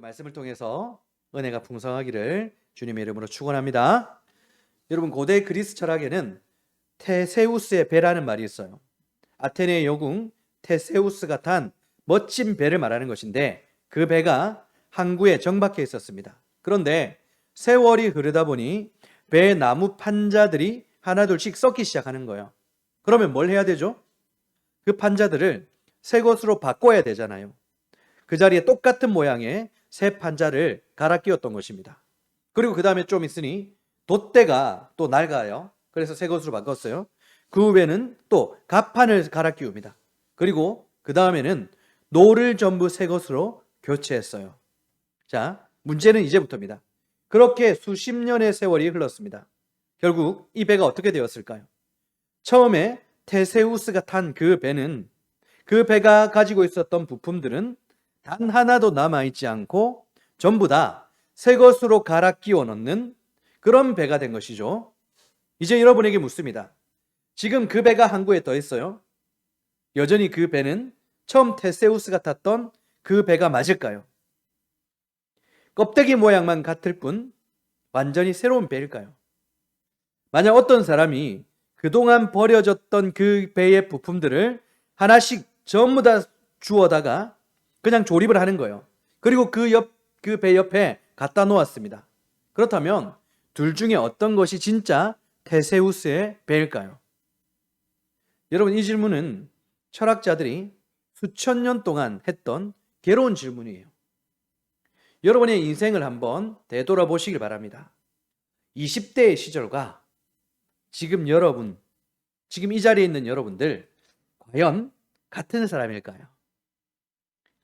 말씀을 통해서 은혜가 풍성하기를 주님의 이름으로 축원합니다. 여러분, 고대 그리스 철학에는 테세우스의 배라는 말이 있어요. 아테네의 영웅 테세우스가 탄 멋진 배를 말하는 것인데, 그 배가 항구에 정박해 있었습니다. 그런데 세월이 흐르다 보니 배의 나무 판자들이 하나둘씩 썩기 시작하는 거예요. 그러면 뭘 해야 되죠? 그 판자들을 새 것으로 바꿔야 되잖아요. 그 자리에 똑같은 모양의 새 판자를 갈아 끼웠던 것입니다. 그리고 그 다음에 좀 있으니 돛대가 또 낡아요. 그래서 새 것으로 바꿨어요. 그 후에는 또 갑판을 갈아 끼웁니다. 그리고 그 다음에는 노를 전부 새 것으로 교체했어요. 자, 문제는 이제부터입니다. 그렇게 수십 년의 세월이 흘렀습니다. 결국 이 배가 어떻게 되었을까요? 처음에 테세우스가 탄 그 배는, 그 배가 가지고 있었던 부품들은 단 하나도 남아있지 않고 전부 다 새 것으로 갈아 끼워 넣는 그런 배가 된 것이죠. 이제 여러분에게 묻습니다. 지금 그 배가 항구에 떠 있어요. 여전히 그 배는 처음 테세우스가 탔던 그 배가 맞을까요? 껍데기 모양만 같을 뿐 완전히 새로운 배일까요? 만약 어떤 사람이 그동안 버려졌던 그 배의 부품들을 하나씩 전부 다 주워다가 그냥 조립을 하는 거예요. 그리고 그 배 옆에 갖다 놓았습니다. 그렇다면 둘 중에 어떤 것이 진짜 테세우스의 배일까요? 여러분, 이 질문은 철학자들이 수천 년 동안 했던 괴로운 질문이에요. 여러분의 인생을 한번 되돌아보시길 바랍니다. 20대의 시절과 지금 여러분, 지금 이 자리에 있는 여러분들, 과연 같은 사람일까요?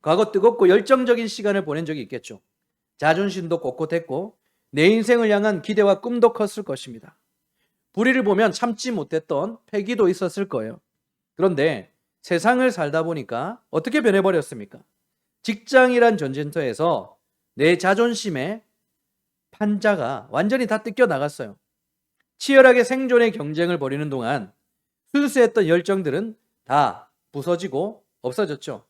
과거 뜨겁고 열정적인 시간을 보낸 적이 있겠죠. 자존심도 꼿꼿했고 내 인생을 향한 기대와 꿈도 컸을 것입니다. 불의를 보면 참지 못했던 패기도 있었을 거예요. 그런데 세상을 살다 보니까 어떻게 변해버렸습니까? 직장이란 전쟁터에서 내 자존심의 판자가 완전히 다 뜯겨 나갔어요. 치열하게 생존의 경쟁을 벌이는 동안 순수했던 열정들은 다 부서지고 없어졌죠.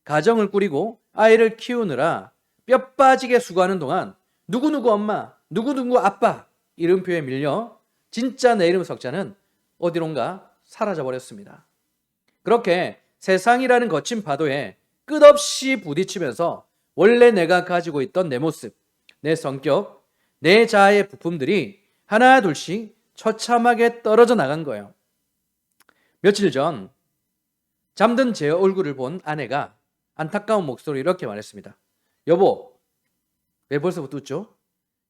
가정을 꾸리고 아이를 키우느라 뼈 빠지게 수고하는 동안 누구누구 엄마, 누구누구 아빠 이름표에 밀려 진짜 내 이름 석자는 어디론가 사라져버렸습니다. 그렇게 세상이라는 거친 파도에 끝없이 부딪히면서 원래 내가 가지고 있던 내 모습, 내 성격, 내 자아의 부품들이 하나 둘씩 처참하게 떨어져 나간 거예요. 며칠 전 잠든 제 얼굴을 본 아내가 안타까운 목소리로 이렇게 말했습니다. 여보, 왜 벌써부터 웃죠?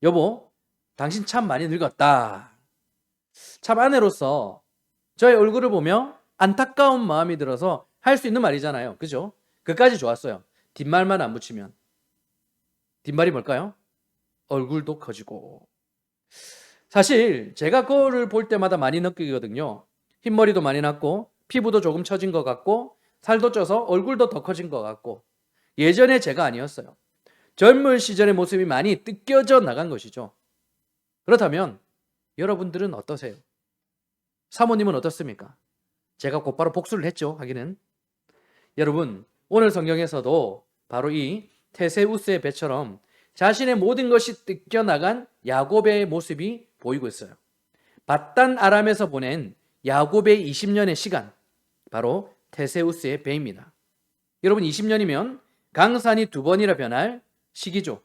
여보, 당신 참 많이 늙었다. 참, 아내로서 저의 얼굴을 보며 안타까운 마음이 들어서 할 수 있는 말이잖아요. 그죠? 그까지 좋았어요. 뒷말만 안 붙이면. 뒷말이 뭘까요? 얼굴도 커지고. 사실 제가 거울을 볼 때마다 많이 느끼거든요. 흰머리도 많이 났고 피부도 조금 처진 것 같고 살도 쪄서 얼굴도 더 커진 것 같고, 예전에 제가 아니었어요. 젊은 시절의 모습이 많이 뜯겨져 나간 것이죠. 그렇다면 여러분들은 어떠세요? 사모님은 어떻습니까? 제가 곧바로 복수를 했죠, 하기는. 여러분, 오늘 성경에서도 바로 이 테세우스의 배처럼 자신의 모든 것이 뜯겨나간 야곱의 모습이 보이고 있어요. 밧단 아람에서 보낸 야곱의 20년의 시간, 바로 테세우스의 배입니다. 여러분, 20년이면 강산이 2번이나 변할 시기죠.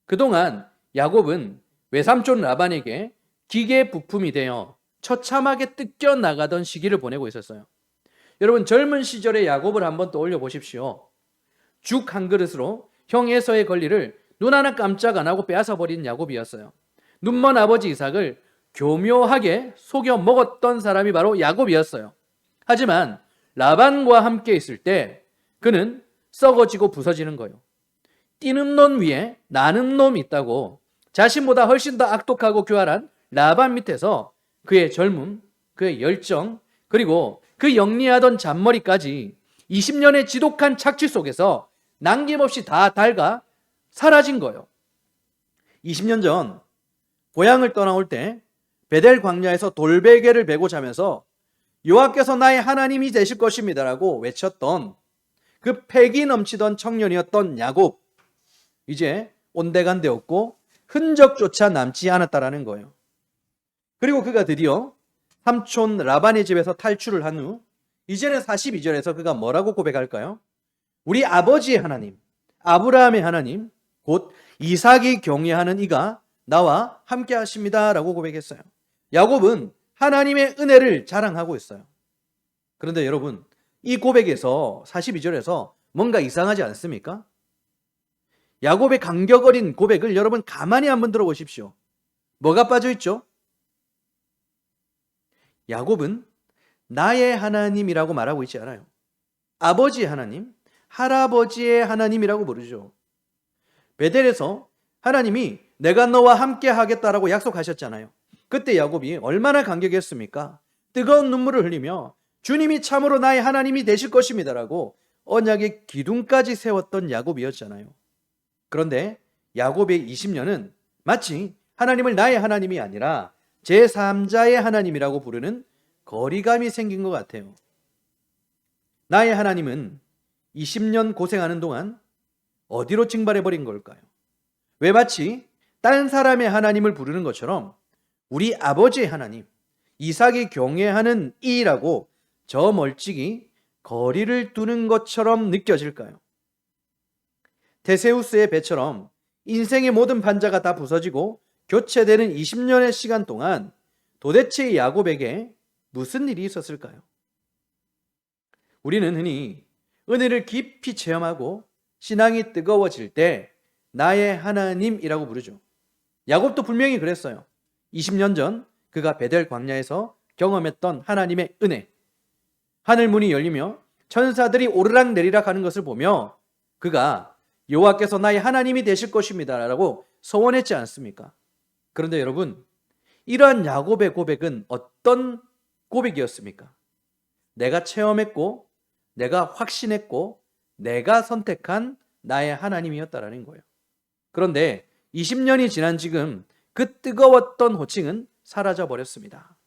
그동안 야곱은 외삼촌 라반에게 기계 부품이 되어 처참하게 뜯겨나가던 시기를 보내고 있었어요. 여러분, 젊은 시절의 야곱을 한번 떠올려 보십시오. 죽 한 그릇으로 형 에서의 권리를 눈 하나 깜짝 안 하고 빼앗아버린 야곱이었어요. 눈먼 아버지 이삭을 교묘하게 속여 먹었던 사람이 바로 야곱이었어요. 하지만 라반과 함께 있을 때 그는 썩어지고 부서지는 거예요. 뛰는 놈 위에 나는 놈이 있다고 자신보다 훨씬 더 악독하고 교활한 라반 밑에서 그의 젊음, 그의 열정, 그리고 그 영리하던 잔머리까지 20년의 지독한 착취 속에서 남김없이 다 닳아 사라진 거예요. 20년 전 고향을 떠나올 때 베델 광야에서 돌베개를 베고 자면서 여호와께서 나의 하나님이 되실 것입니다라고 외쳤던 그 패기 넘치던 청년이었던 야곱. 이제 온데간데 없고 흔적조차 남지 않았다라는 거예요. 그리고 그가 드디어 삼촌 라반의 집에서 탈출을 한 후 이제는 42절에서 그가 뭐라고 고백할까요? 우리 아버지의 하나님, 아브라함의 하나님, 곧 이삭이 경외하는 이가 나와 함께 하십니다 라고 고백했어요. 야곱은 하나님의 은혜를 자랑하고 있어요. 그런데 여러분, 이 고백에서 42절에서 뭔가 이상하지 않습니까? 야곱의 감격 어린 고백을 여러분 가만히 한번 들어보십시오. 뭐가 빠져있죠? 야곱은 나의 하나님이라고 말하고 있지 않아요. 아버지의 하나님, 할아버지의 하나님이라고 부르죠. 베델에서 하나님이 내가 너와 함께 하겠다라고 약속하셨잖아요. 그때 야곱이 얼마나 감격했습니까? 뜨거운 눈물을 흘리며 주님이 참으로 나의 하나님이 되실 것입니다라고 언약의 기둥까지 세웠던 야곱이었잖아요. 그런데 야곱의 20년은 마치 하나님을 나의 하나님이 아니라 제3자의 하나님이라고 부르는 거리감이 생긴 것 같아요. 나의 하나님은 20년 고생하는 동안 어디로 증발해버린 걸까요? 왜 마치 딴 사람의 하나님을 부르는 것처럼 우리 아버지의 하나님, 이삭이 경외하는 이라고 저 멀찍이 거리를 두는 것처럼 느껴질까요? 테세우스의 배처럼 인생의 모든 반자가 다 부서지고 교체되는 20년의 시간 동안 도대체 야곱에게 무슨 일이 있었을까요? 우리는 흔히 은혜를 깊이 체험하고 신앙이 뜨거워질 때 나의 하나님이라고 부르죠. 야곱도 분명히 그랬어요. 20년 전 그가 베델 광야에서 경험했던 하나님의 은혜, 하늘 문이 열리며 천사들이 오르락 내리락 하는 것을 보며 그가 여호와께서 나의 하나님이 되실 것입니다 라고 소원했지 않습니까? 그런데 여러분, 이러한 야곱의 고백은 어떤 고백이었습니까? 내가 체험했고 내가 확신했고 내가 선택한 나의 하나님이었다라는 거예요. 그런데 20년이 지난 지금 그 뜨거웠던 호칭은 사라져 버렸습니다.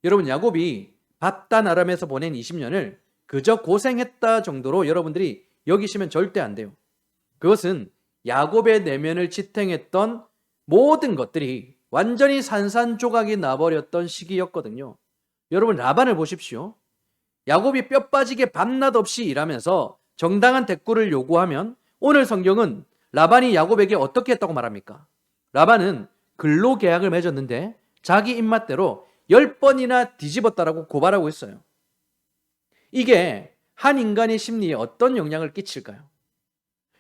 여러분, 야곱이 바단 아람에서 보낸 20년을 그저 고생했다 정도로 여러분들이 여기시면 절대 안 돼요. 그것은 야곱의 내면을 지탱했던 모든 것들이 완전히 산산조각이 나버렸던 시기였거든요. 여러분, 라반을 보십시오. 야곱이 뼈 빠지게 밤낮 없이 일하면서 정당한 대꾸를 요구하면 오늘 성경은 라반이 야곱에게 어떻게 했다고 말합니까? 라반은 근로계약을 맺었는데 자기 입맛대로 10번이나 뒤집었다라고 고발하고 있어요. 이게 한 인간의 심리에 어떤 영향을 끼칠까요?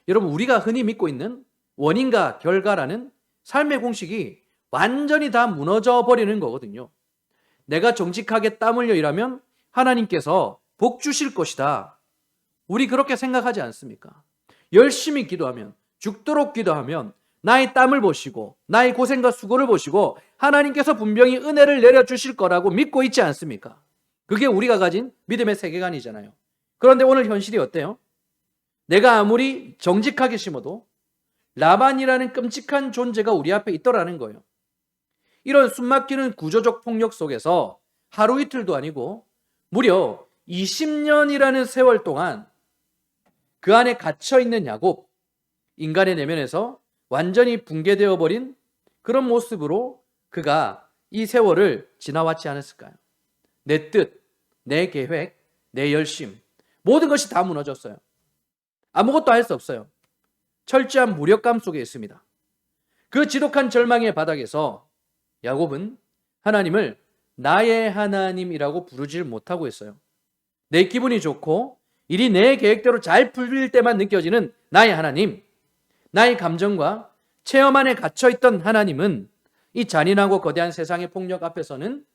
여러분, 우리가 흔히 믿고 있는 원인과 결과라는 삶의 공식이 완전히 다 무너져 버리는 거거든요. 내가 정직하게 땀 흘려 일하면 하나님께서 복 주실 것이다. 우리 그렇게 생각하지 않습니까? 열심히 기도하면, 죽도록 기도하면 나의 땀을 보시고 나의 고생과 수고를 보시고 하나님께서 분명히 은혜를 내려주실 거라고 믿고 있지 않습니까? 그게 우리가 가진 믿음의 세계관이잖아요. 그런데 오늘 현실이 어때요? 내가 아무리 정직하게 심어도 라반이라는 끔찍한 존재가 우리 앞에 있더라는 거예요. 이런 숨막히는 구조적 폭력 속에서 하루 이틀도 아니고 무려 20년이라는 세월 동안 그 안에 갇혀있는 야곱, 인간의 내면에서 완전히 붕괴되어 버린 그런 모습으로 그가 이 세월을 지나왔지 않았을까요? 내 뜻, 내 계획, 내 열심, 모든 것이 다 무너졌어요. 아무것도 할 수 없어요. 철저한 무력감 속에 있습니다. 그 지독한 절망의 바닥에서 야곱은 하나님을 나의 하나님이라고 부르질 못하고 있어요. 내 기분이 좋고 일이 내 계획대로 잘 풀릴 때만 느껴지는 나의 하나님, 나의 감정과 체험 안에 갇혀있던 하나님은 이 잔인하고 거대한 세상의 폭력 앞에서는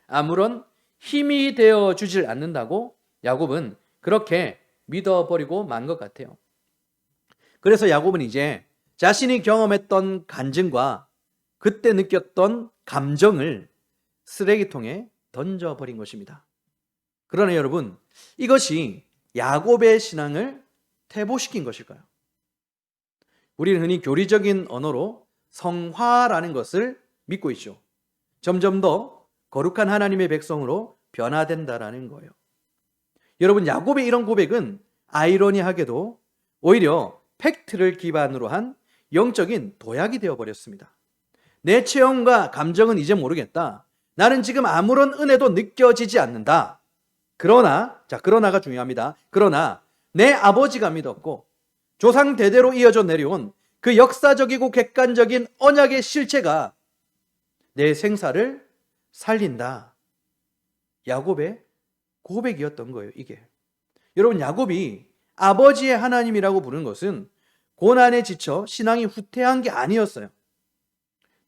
아무런 힘이 되어주질 않는다고 야곱은 그렇게 믿어버리고 만 것 같아요. 그래서 야곱은 이제 자신이 경험했던 간증과 그때 느꼈던 감정을 쓰레기통에 던져버린 것입니다. 그러나 여러분, 이것이 야곱의 신앙을 퇴보시킨 것일까요? 우리는 흔히 교리적인 언어로 성화라는 것을 믿고 있죠. 점점 더 거룩한 하나님의 백성으로 변화된다라는 거예요. 여러분, 야곱의 이런 고백은 아이러니하게도 오히려 팩트를 기반으로 한 영적인 도약이 되어버렸습니다. 내 체험과 감정은 이제 모르겠다. 나는 지금 아무런 은혜도 느껴지지 않는다. 그러나가 중요합니다. 그러나 내 아버지가 믿었고 조상 대대로 이어져 내려온 그 역사적이고 객관적인 언약의 실체가 내 생사를 살린다. 야곱의 고백이었던 거예요, 이게. 여러분, 야곱이 아버지의 하나님이라고 부르는 것은 고난에 지쳐 신앙이 후퇴한 게 아니었어요.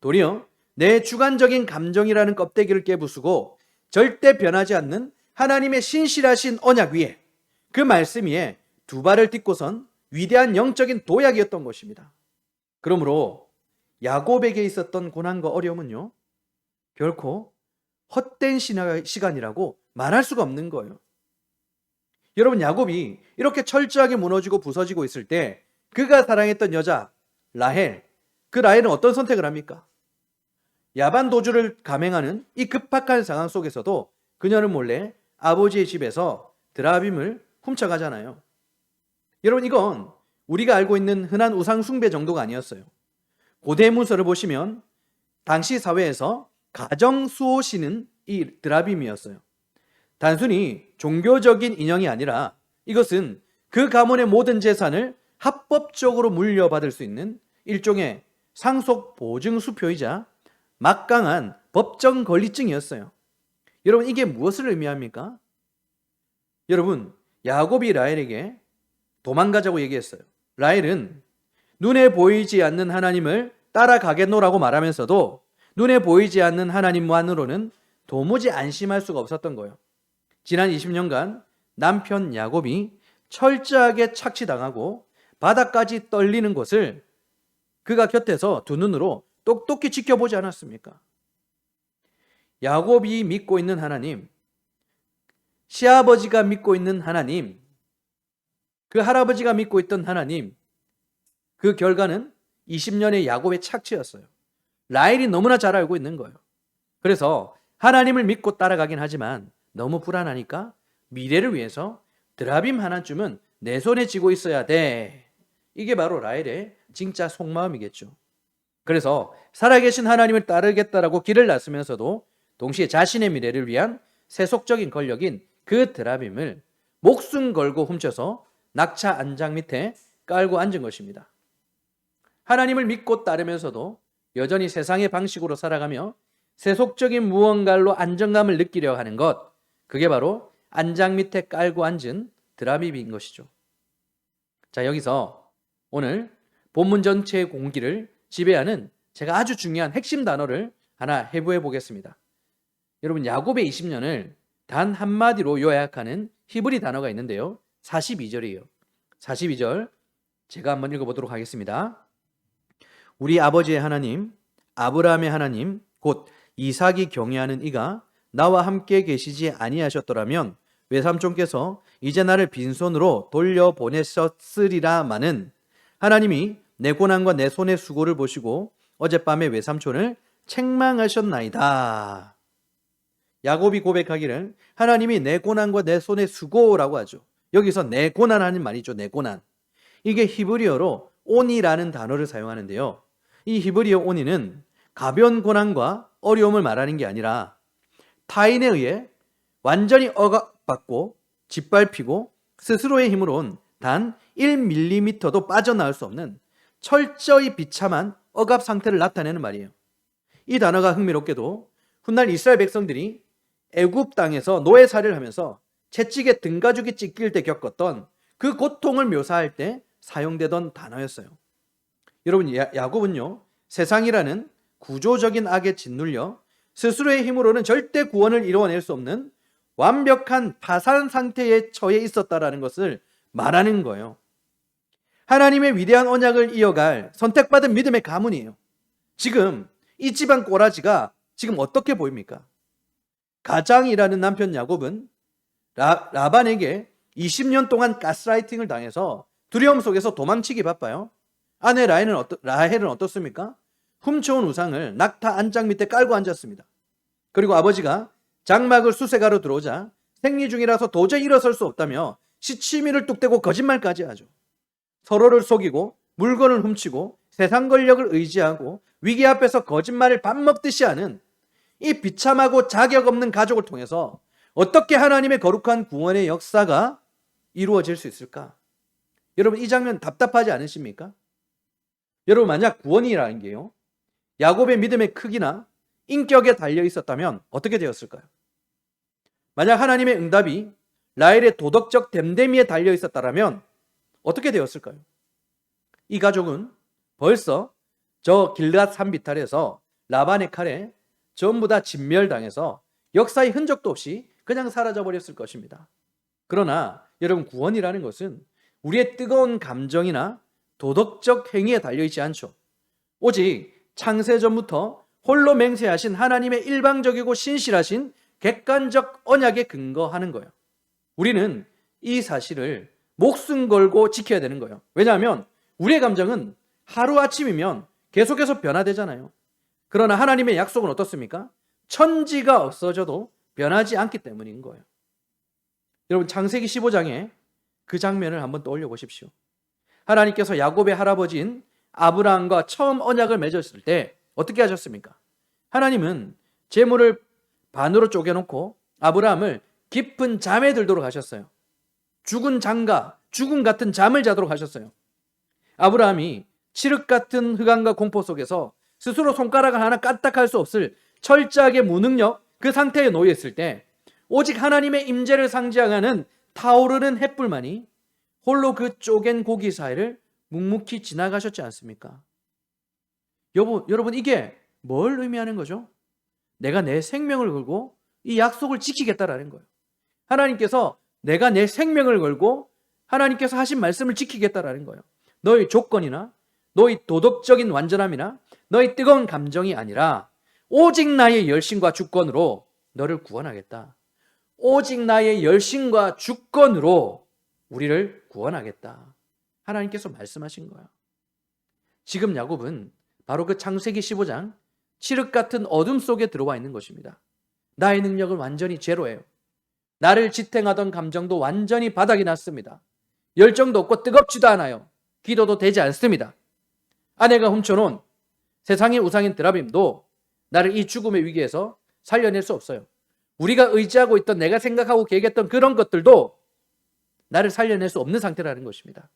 도리어 내 주관적인 감정이라는 껍데기를 깨부수고 절대 변하지 않는 하나님의 신실하신 언약 위에, 그 말씀 위에 두 발을 딛고선 위대한 영적인 도약이었던 것입니다. 그러므로 야곱에게 있었던 고난과 어려움은요, 결코 헛된 시간이라고 말할 수가 없는 거예요. 여러분, 야곱이 이렇게 철저하게 무너지고 부서지고 있을 때 그가 사랑했던 여자 라헬, 그 라헬은 어떤 선택을 합니까? 야반 도주를 감행하는 이 급박한 상황 속에서도 그녀는 몰래 아버지의 집에서 드라빔을 훔쳐가잖아요. 여러분, 이건 우리가 알고 있는 흔한 우상 숭배 정도가 아니었어요. 고대 문서를 보시면 당시 사회에서 가정 수호신은 이 드라빔이었어요. 단순히 종교적인 인형이 아니라 이것은 그 가문의 모든 재산을 합법적으로 물려받을 수 있는 일종의 상속 보증 수표이자 막강한 법정 권리증이었어요. 여러분, 이게 무엇을 의미합니까? 여러분, 야곱이 라헬에게 도망가자고 얘기했어요. 라헬은 눈에 보이지 않는 하나님을 따라가겠노라고 말하면서도 눈에 보이지 않는 하나님만으로는 도무지 안심할 수가 없었던 거예요. 지난 20년간 남편 야곱이 철저하게 착취당하고 바닥까지 떨리는 것을 그가 곁에서 두 눈으로 똑똑히 지켜보지 않았습니까? 야곱이 믿고 있는 하나님, 시아버지가 믿고 있는 하나님, 그 할아버지가 믿고 있던 하나님, 그 결과는 20년의 야곱의 착취였어요. 라헬이 너무나 잘 알고 있는 거예요. 그래서 하나님을 믿고 따라가긴 하지만 너무 불안하니까 미래를 위해서 드라빔 하나쯤은 내 손에 쥐고 있어야 돼. 이게 바로 라헬의 진짜 속마음이겠죠. 그래서 살아계신 하나님을 따르겠다라고 길을 나서면서도 동시에 자신의 미래를 위한 세속적인 권력인 그 드라빔을 목숨 걸고 훔쳐서 낙차 안장 밑에 깔고 앉은 것입니다. 하나님을 믿고 따르면서도 여전히 세상의 방식으로 살아가며 세속적인 무언가로 안정감을 느끼려 하는 것, 그게 바로 안장 밑에 깔고 앉은 드라빔인 것이죠. 자, 여기서 오늘 본문 전체의 공기를 지배하는 제가 아주 중요한 핵심 단어를 하나 해부해 보겠습니다. 여러분, 야곱의 20년을 단 한마디로 요약하는 히브리 단어가 있는데요. 42절이에요. 42절 제가 한번 읽어보도록 하겠습니다. 우리 아버지의 하나님, 아브라함의 하나님, 곧 이삭이 경외하는 이가 나와 함께 계시지 아니하셨더라면 외삼촌께서 이제 나를 빈손으로 돌려보내셨으리라마는 하나님이 내 고난과 내 손의 수고를 보시고 어젯밤에 외삼촌을 책망하셨나이다. 야곱이 고백하기를 하나님이 내 고난과 내 손의 수고라고 하죠. 여기서 내 고난하는 말이죠. 내 고난. 이게 히브리어로 오니라는 단어를 사용하는데요. 이 히브리어 오니는 가벼운 고난과 어려움을 말하는 게 아니라 타인에 의해 완전히 억압받고 짓밟히고 스스로의 힘으로는 단 1mm도 빠져나올 수 없는 철저히 비참한 억압 상태를 나타내는 말이에요. 이 단어가 흥미롭게도 훗날 이스라엘 백성들이 애굽 땅에서 노예살이를 하면서 채찍에 등가죽이 찢길 때 겪었던 그 고통을 묘사할 때 사용되던 단어였어요. 여러분, 야곱은요, 세상이라는 구조적인 악에 짓눌려 스스로의 힘으로는 절대 구원을 이루어낼 수 없는 완벽한 파산 상태에 처해 있었다라는 것을 말하는 거예요. 하나님의 위대한 언약을 이어갈 선택받은 믿음의 가문이에요. 지금 이 집안 꼬라지가 지금 어떻게 보입니까? 가장이라는 남편 야곱은 라반에게 20년 동안 가스라이팅을 당해서 두려움 속에서 도망치기 바빠요. 아내 라헬은 어떻습니까? 훔쳐온 우상을 낙타 안장 밑에 깔고 앉았습니다. 그리고 아버지가 장막을 수색하러 들어오자 생리 중이라서 도저히 일어설 수 없다며 시치미를 뚝대고 거짓말까지 하죠. 서로를 속이고 물건을 훔치고 세상 권력을 의지하고 위기 앞에서 거짓말을 밥 먹듯이 하는 이 비참하고 자격 없는 가족을 통해서 어떻게 하나님의 거룩한 구원의 역사가 이루어질 수 있을까? 여러분, 이 장면 답답하지 않으십니까? 여러분, 만약 구원이라는 게요, 야곱의 믿음의 크기나 인격에 달려 있었다면 어떻게 되었을까요? 만약 하나님의 응답이 라헬의 도덕적 됨됨이에 달려 있었다면 어떻게 되었을까요? 이 가족은 벌써 저 길앗 산비탈에서 라반의 칼에 전부 다 진멸당해서 역사의 흔적도 없이 그냥 사라져 버렸을 것입니다. 그러나 여러분, 구원이라는 것은 우리의 뜨거운 감정이나 도덕적 행위에 달려있지 않죠. 오직 창세전부터 홀로 맹세하신 하나님의 일방적이고 신실하신 객관적 언약에 근거하는 거예요. 우리는 이 사실을 목숨 걸고 지켜야 되는 거예요. 왜냐하면 우리의 감정은 하루아침이면 계속해서 변화되잖아요. 그러나 하나님의 약속은 어떻습니까? 천지가 없어져도 변하지 않기 때문인 거예요. 여러분, 창세기 15장에 그 장면을 한번 떠올려 보십시오. 하나님께서 야곱의 할아버지인 아브라함과 처음 언약을 맺었을 때 어떻게 하셨습니까? 하나님은 재물을 반으로 쪼개놓고 아브라함을 깊은 잠에 들도록 하셨어요. 죽은 장가, 죽음 같은 잠을 자도록 하셨어요. 아브라함이 칠흑 같은 흑암과 공포 속에서 스스로 손가락을 하나 까딱할 수 없을 철저하게 무능력, 그 상태에 놓여 있을 때 오직 하나님의 임재를 상징하는 타오르는 햇불만이 홀로 그 쪼갠 고기 사이를 묵묵히 지나가셨지 않습니까? 여러분, 이게 뭘 의미하는 거죠? 내가 내 생명을 걸고 이 약속을 지키겠다라는 거예요. 하나님께서 내가 내 생명을 걸고 하나님께서 하신 말씀을 지키겠다라는 거예요. 너의 조건이나 너의 도덕적인 완전함이나 너의 뜨거운 감정이 아니라 오직 나의 열심과 주권으로 너를 구원하겠다. 오직 나의 열심과 주권으로 우리를 구원하겠다. 하나님께서 말씀하신 거야. 지금 야곱은 바로 그 창세기 15장 칠흑 같은 어둠 속에 들어와 있는 것입니다. 나의 능력은 완전히 제로예요. 나를 지탱하던 감정도 완전히 바닥이 났습니다. 열정도 없고 뜨겁지도 않아요. 기도도 되지 않습니다. 아내가 훔쳐놓은 세상의 우상인 드라빔도 나를 이 죽음의 위기에서 살려낼 수 없어요. 우리가 의지하고 있던, 내가 생각하고 계획했던 그런 것들도 나를 살려낼 수 없는 상태라는 것입니다.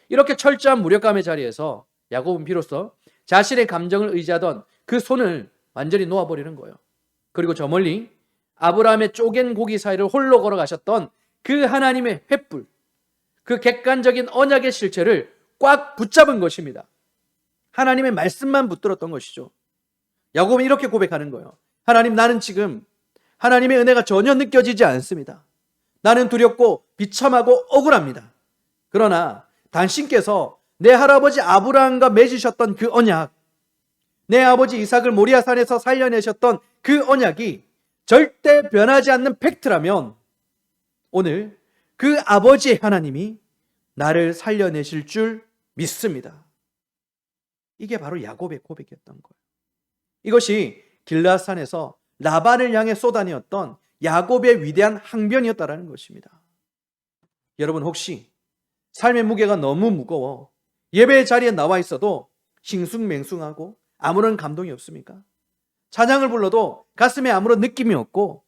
이렇게 철저한 무력감의 자리에서 야곱은 비로소 자신의 감정을 의지하던 그 손을 완전히 놓아버리는 거예요. 그리고 저 멀리 아브라함의 쪼갠 고기 사이를 홀로 걸어가셨던 그 하나님의 횃불, 그 객관적인 언약의 실체를 꽉 붙잡은 것입니다. 하나님의 말씀만 붙들었던 것이죠. 야곱은 이렇게 고백하는 거예요. 하나님, 나는 지금 하나님의 은혜가 전혀 느껴지지 않습니다. 나는 두렵고 비참하고 억울합니다. 그러나 당신께서 내 할아버지 아브라함과 맺으셨던 그 언약, 내 아버지 이삭을 모리아산에서 살려내셨던 그 언약이 절대 변하지 않는 팩트라면 오늘 그 아버지의 하나님이 나를 살려내실 줄 믿습니다. 이게 바로 야곱의 고백이었던 거예요. 이것이 길앗산에서 라반을 향해 쏟아내었던 야곱의 위대한 항변이었다라는 것입니다. 여러분, 혹시 삶의 무게가 너무 무거워 예배의 자리에 나와 있어도 싱숭맹숭하고 아무런 감동이 없습니까? 찬양을 불러도 가슴에 아무런 느낌이 없고,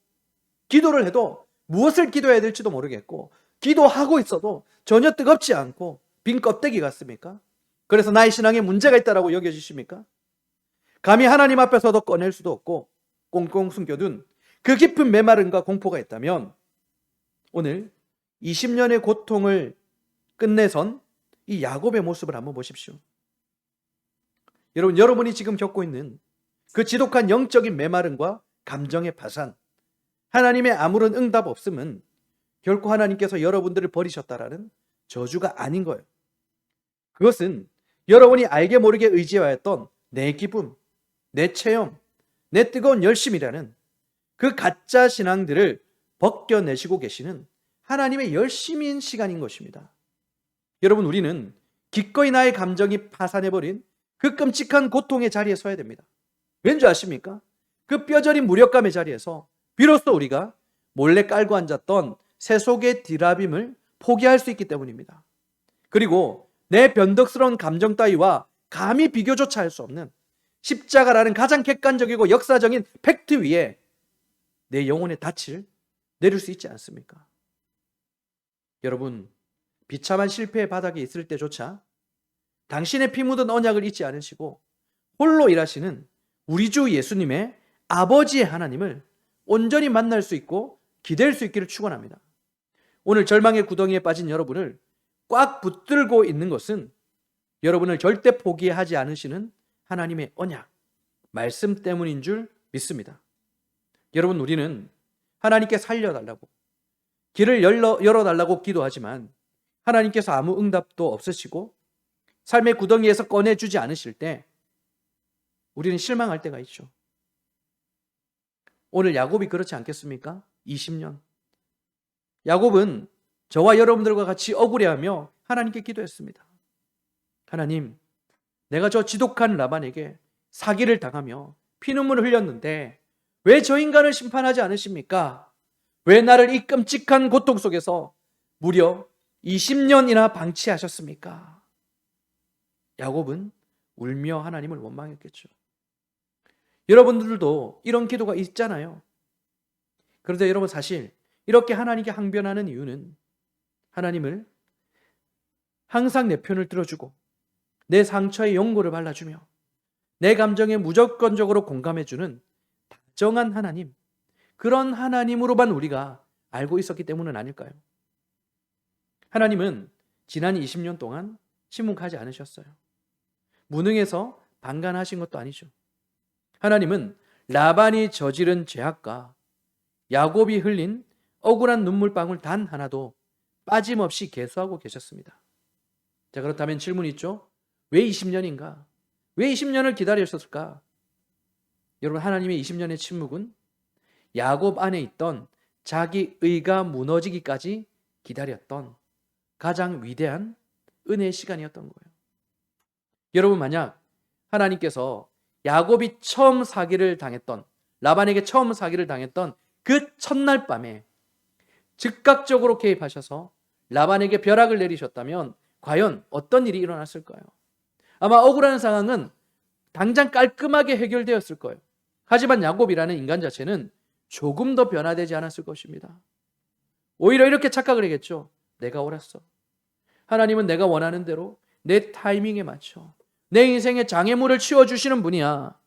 기도를 해도 무엇을 기도해야 될지도 모르겠고, 기도하고 있어도 전혀 뜨겁지 않고 빈 껍데기 같습니까? 그래서 나의 신앙에 문제가 있다라고 여겨지십니까? 감히 하나님 앞에서도 꺼낼 수도 없고 꽁꽁 숨겨둔 그 깊은 메마름과 공포가 있다면 오늘 20년의 고통을 끝내선 이 야곱의 모습을 한번 보십시오. 여러분이 지금 겪고 있는 그 지독한 영적인 메마름과 감정의 파산, 하나님의 아무런 응답 없음은 결코 하나님께서 여러분들을 버리셨다라는 저주가 아닌 거예요. 그것은 여러분이 알게 모르게 의지하였던 내 기쁨, 내 체험, 내 뜨거운 열심이라는 그 가짜 신앙들을 벗겨내시고 계시는 하나님의 열심인 시간인 것입니다. 여러분, 우리는 기꺼이 나의 감정이 파산해버린 그 끔찍한 고통의 자리에 서야 됩니다. 왠지 아십니까? 그 뼈저린 무력감의 자리에서 비로소 우리가 몰래 깔고 앉았던 새 속의 디라빔을 포기할 수 있기 때문입니다. 그리고 내 변덕스러운 감정 따위와 감히 비교조차 할 수 없는 십자가라는 가장 객관적이고 역사적인 팩트 위에 내 영혼의 닻을 내릴 수 있지 않습니까? 여러분, 비참한 실패의 바닥에 있을 때조차 당신의 피 묻은 언약을 잊지 않으시고 홀로 일하시는 우리 주 예수님의 아버지의 하나님을 온전히 만날 수 있고 기댈 수 있기를 축원합니다. 오늘 절망의 구덩이에 빠진 여러분을 꽉 붙들고 있는 것은 여러분을 절대 포기하지 않으시는 하나님의 언약, 말씀 때문인 줄 믿습니다. 여러분, 우리는 하나님께 살려달라고, 길을 열어달라고 기도하지만 하나님께서 아무 응답도 없으시고 삶의 구덩이에서 꺼내주지 않으실 때 우리는 실망할 때가 있죠. 오늘 야곱이 그렇지 않겠습니까? 20년. 야곱은 저와 여러분들과 같이 억울해하며 하나님께 기도했습니다. 하나님, 내가 저 지독한 라반에게 사기를 당하며 피눈물을 흘렸는데 왜 저 인간을 심판하지 않으십니까? 왜 나를 이 끔찍한 고통 속에서 무려 20년이나 방치하셨습니까? 야곱은 울며 하나님을 원망했겠죠. 여러분들도 이런 기도가 있잖아요. 그런데 여러분, 사실 이렇게 하나님께 항변하는 이유는 하나님을 항상 내 편을 들어주고 내 상처에 연고를 발라주며 내 감정에 무조건적으로 공감해주는 다정한 하나님, 그런 하나님으로만 우리가 알고 있었기 때문은 아닐까요? 하나님은 지난 20년 동안 침묵하지 않으셨어요. 무능해서 방관하신 것도 아니죠. 하나님은 라반이 저지른 죄악과 야곱이 흘린 억울한 눈물방울 단 하나도 빠짐없이 계수하고 계셨습니다. 자, 그렇다면 질문이 있죠. 왜 20년인가? 왜 20년을 기다리셨을까? 여러분, 하나님의 20년의 침묵은 야곱 안에 있던 자기 의가 무너지기까지 기다렸던 가장 위대한 은혜의 시간이었던 거예요. 여러분, 만약 하나님께서 야곱이 처음 사기를 당했던, 라반에게 처음 사기를 당했던 그 첫날 밤에 즉각적으로 개입하셔서 라반에게 벼락을 내리셨다면 과연 어떤 일이 일어났을까요? 아마 억울한 상황은 당장 깔끔하게 해결되었을 거예요. 하지만 야곱이라는 인간 자체는 조금 더 변화되지 않았을 것입니다. 오히려 이렇게 착각을 하겠죠. 내가 옳았어. 하나님은 내가 원하는 대로 내 타이밍에 맞춰 내 인생의 장애물을 치워주시는 분이야.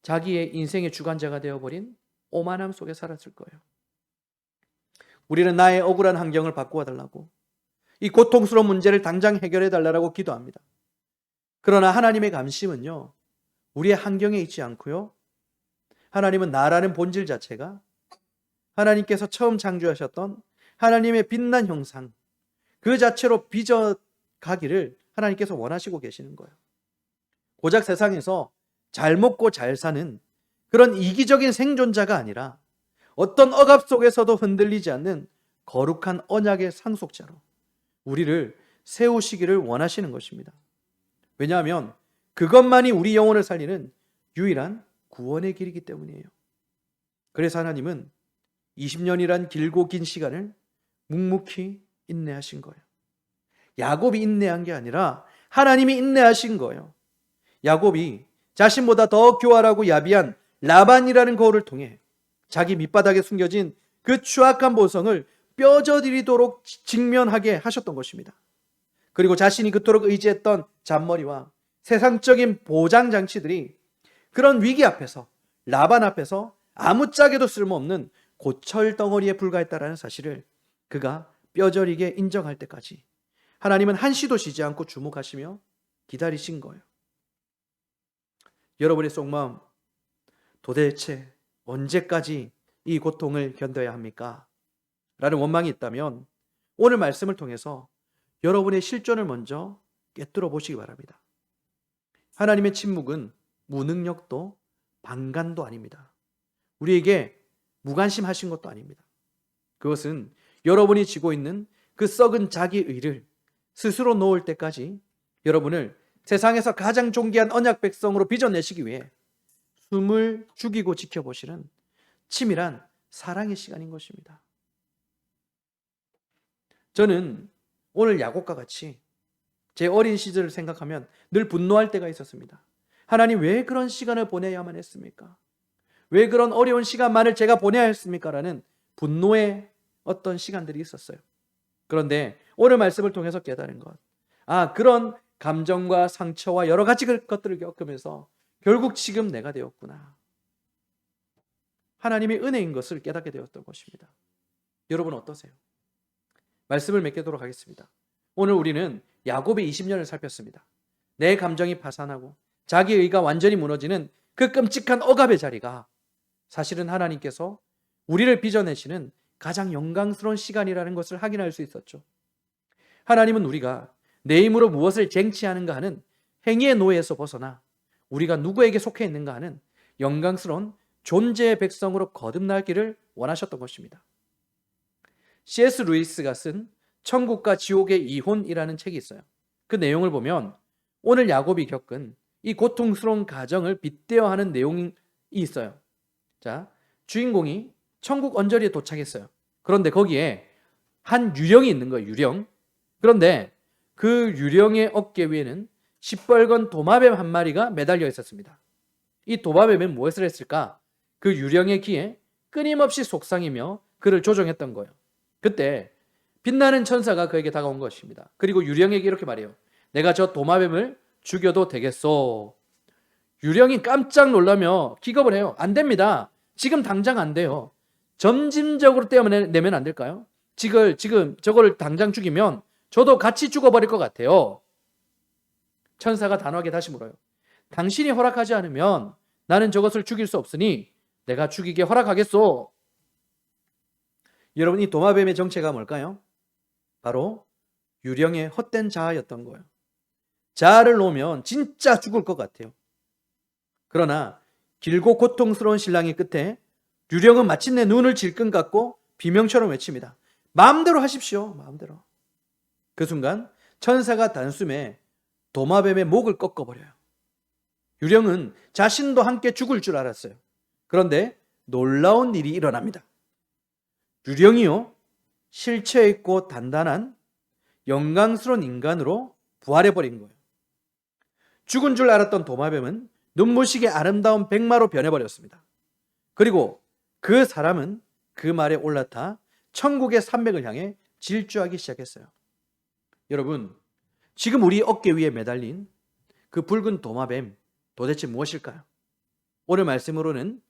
자기의 인생의 주관자가 되어버린 오만함 속에 살았을 거예요. 우리는 나의 억울한 환경을 바꾸어 달라고, 이 고통스러운 문제를 당장 해결해 달라고 기도합니다. 그러나 하나님의 감심은요, 우리의 환경에 있지 않고요, 하나님은 나라는 본질 자체가 하나님께서 처음 창조하셨던 하나님의 빛난 형상, 그 자체로 빚어가기를 하나님께서 원하시고 계시는 거예요. 고작 세상에서 잘 먹고 잘 사는 그런 이기적인 생존자가 아니라 어떤 억압 속에서도 흔들리지 않는 거룩한 언약의 상속자로 우리를 세우시기를 원하시는 것입니다. 왜냐하면 그것만이 우리 영혼을 살리는 유일한 구원의 길이기 때문이에요. 그래서 하나님은 20년이란 길고 긴 시간을 묵묵히 인내하신 거예요. 야곱이 인내한 게 아니라 하나님이 인내하신 거예요. 야곱이 자신보다 더 교활하고 야비한 라반이라는 거울을 통해 자기 밑바닥에 숨겨진 그 추악한 보성을 뼈저리도록 직면하게 하셨던 것입니다. 그리고 자신이 그토록 의지했던 잔머리와 세상적인 보장 장치들이 그런 위기 앞에서, 라반 앞에서 아무짝에도 쓸모없는 고철 덩어리에 불과했다라는 사실을 그가 뼈저리게 인정할 때까지 하나님은 한시도 쉬지 않고 주목하시며 기다리신 거예요. 여러분의 속마음, 도대체 언제까지 이 고통을 견뎌야 합니까? 라는 원망이 있다면 오늘 말씀을 통해서 여러분의 실존을 먼저 꿰뚫어 보시기 바랍니다. 하나님의 침묵은 무능력도 방관도 아닙니다. 우리에게 무관심하신 것도 아닙니다. 그것은 여러분이 지고 있는 그 썩은 자기의를 스스로 놓을 때까지 여러분을 세상에서 가장 존귀한 언약 백성으로 빚어내시기 위해 숨을 죽이고 지켜보시는 치밀한 사랑의 시간인 것입니다. 저는 오늘 야곱과 같이 제 어린 시절을 생각하면 늘 분노할 때가 있었습니다. 하나님, 왜 그런 시간을 보내야만 했습니까? 왜 그런 어려운 시간만을 제가 보내야 했습니까? 라는 분노의 어떤 시간들이 있었어요. 그런데 오늘 말씀을 통해서 깨달은 것, 그런 감정과 상처와 여러 가지 것들을 겪으면서 결국 지금 내가 되었구나, 하나님의 은혜인 것을 깨닫게 되었던 것입니다. 여러분 어떠세요? 말씀을 맺도록 하겠습니다. 오늘 우리는 야곱의 20년을 살폈습니다. 내 감정이 파산하고 자기 의가 완전히 무너지는 그 끔찍한 억압의 자리가 사실은 하나님께서 우리를 빚어내시는 가장 영광스러운 시간이라는 것을 확인할 수 있었죠. 하나님은 우리가 내 힘으로 무엇을 쟁취하는가 하는 행위의 노예에서 벗어나 우리가 누구에게 속해 있는가 하는 영광스러운 존재의 백성으로 거듭나기를 원하셨던 것입니다. C.S. 루이스가 쓴 천국과 지옥의 이혼이라는 책이 있어요. 그 내용을 보면 오늘 야곱이 겪은 이 고통스러운 가정을 빗대어 하는 내용이 있어요. 자, 주인공이 천국 언저리에 도착했어요. 그런데 거기에 한 유령이 있는 거예요. 유령. 그런데 그 유령의 어깨 위에는 시뻘건 도마뱀 한 마리가 매달려 있었습니다. 이 도마뱀은 무엇을 했을까? 그 유령의 귀에 끊임없이 속상이며 그를 조종했던 거예요. 그때 빛나는 천사가 그에게 다가온 것입니다. 그리고 유령에게 이렇게 말해요. 내가 저 도마뱀을 죽여도 되겠소? 유령이 깜짝 놀라며 기겁을 해요. 안 됩니다. 지금 당장 안 돼요. 점진적으로 떼어내면 안 될까요? 지금 저걸 당장 죽이면 저도 같이 죽어버릴 것 같아요. 천사가 단호하게 다시 물어요. 당신이 허락하지 않으면 나는 저것을 죽일 수 없으니 내가 죽이게 허락하겠소. 여러분, 이 도마뱀의 정체가 뭘까요? 바로 유령의 헛된 자아였던 거예요. 자아를 놓으면 진짜 죽을 것 같아요. 그러나 길고 고통스러운 신랑의 끝에 유령은 마침내 눈을 질끈 감고 비명처럼 외칩니다. 마음대로 하십시오. 마음대로. 그 순간 천사가 단숨에 도마뱀의 목을 꺾어버려요. 유령은 자신도 함께 죽을 줄 알았어요. 그런데 놀라운 일이 일어납니다. 유령이요, 실체 있고 단단한 영광스러운 인간으로 부활해버린 거예요. 죽은 줄 알았던 도마뱀은 눈부시게 아름다운 백마로 변해버렸습니다. 그리고 그 사람은 그 말에 올라타 천국의 산맥을 향해 질주하기 시작했어요. 여러분, 지금 우리 어깨 위에 매달린 그 붉은 도마뱀, 도대체 무엇일까요? 오늘 말씀으로는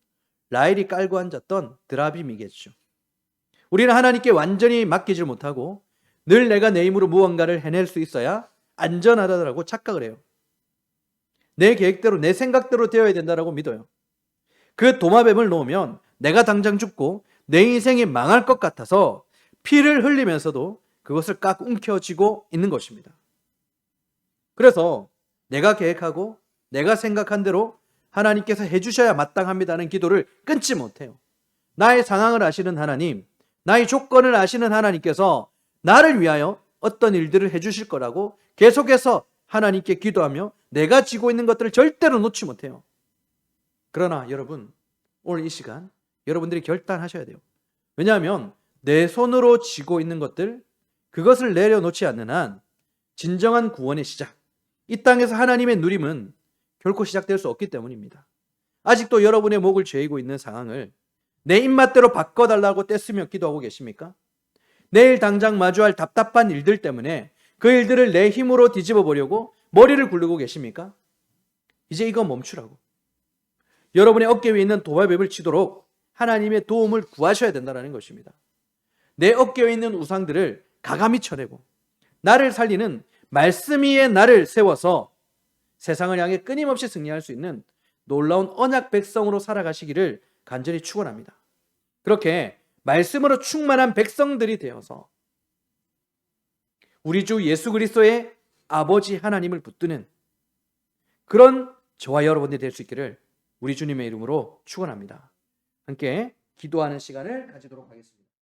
라헬이 깔고 앉았던 드라빔이겠죠. 우리는 하나님께 완전히 맡기질 못하고 늘 내가 내 힘으로 무언가를 해낼 수 있어야 안전하다고 착각을 해요. 내 계획대로 내 생각대로 되어야 된다고 믿어요. 그 도마뱀을 놓으면 내가 당장 죽고 내 인생이 망할 것 같아서 피를 흘리면서도 그것을 깍 움켜쥐고 있는 것입니다. 그래서 내가 계획하고 내가 생각한 대로 하나님께서 해주셔야 마땅합니다는 기도를 끊지 못해요. 나의 상황을 아시는 하나님, 나의 조건을 아시는 하나님께서 나를 위하여 어떤 일들을 해주실 거라고 계속해서 하나님께 기도하며 내가 지고 있는 것들을 절대로 놓지 못해요. 그러나 여러분, 오늘 이 시간 여러분들이 결단하셔야 돼요. 왜냐하면 내 손으로 쥐고 있는 것들, 그것을 내려놓지 않는 한 진정한 구원의 시작, 이 땅에서 하나님의 누림은 결코 시작될 수 없기 때문입니다. 아직도 여러분의 목을 죄이고 있는 상황을 내 입맛대로 바꿔달라고 떼쓰며 기도하고 계십니까? 내일 당장 마주할 답답한 일들 때문에 그 일들을 내 힘으로 뒤집어 보려고 머리를 굴리고 계십니까? 이제 이거 멈추라고. 여러분의 어깨 위에 있는 도마뱀을 치도록 하나님의 도움을 구하셔야 된다는 것입니다. 내 어깨 위에 있는 우상들을 가감히 쳐내고 나를 살리는 말씀 위에 나를 세워서 세상을 향해 끊임없이 승리할 수 있는 놀라운 언약 백성으로 살아가시기를 간절히 축원합니다. 그렇게 말씀으로 충만한 백성들이 되어서 우리 주 예수 그리스도의 아버지 하나님을 붙드는 그런 저와 여러분들이 될 수 있기를 우리 주님의 이름으로 축원합니다. 함께 기도하는 시간을 가지도록 하겠습니다.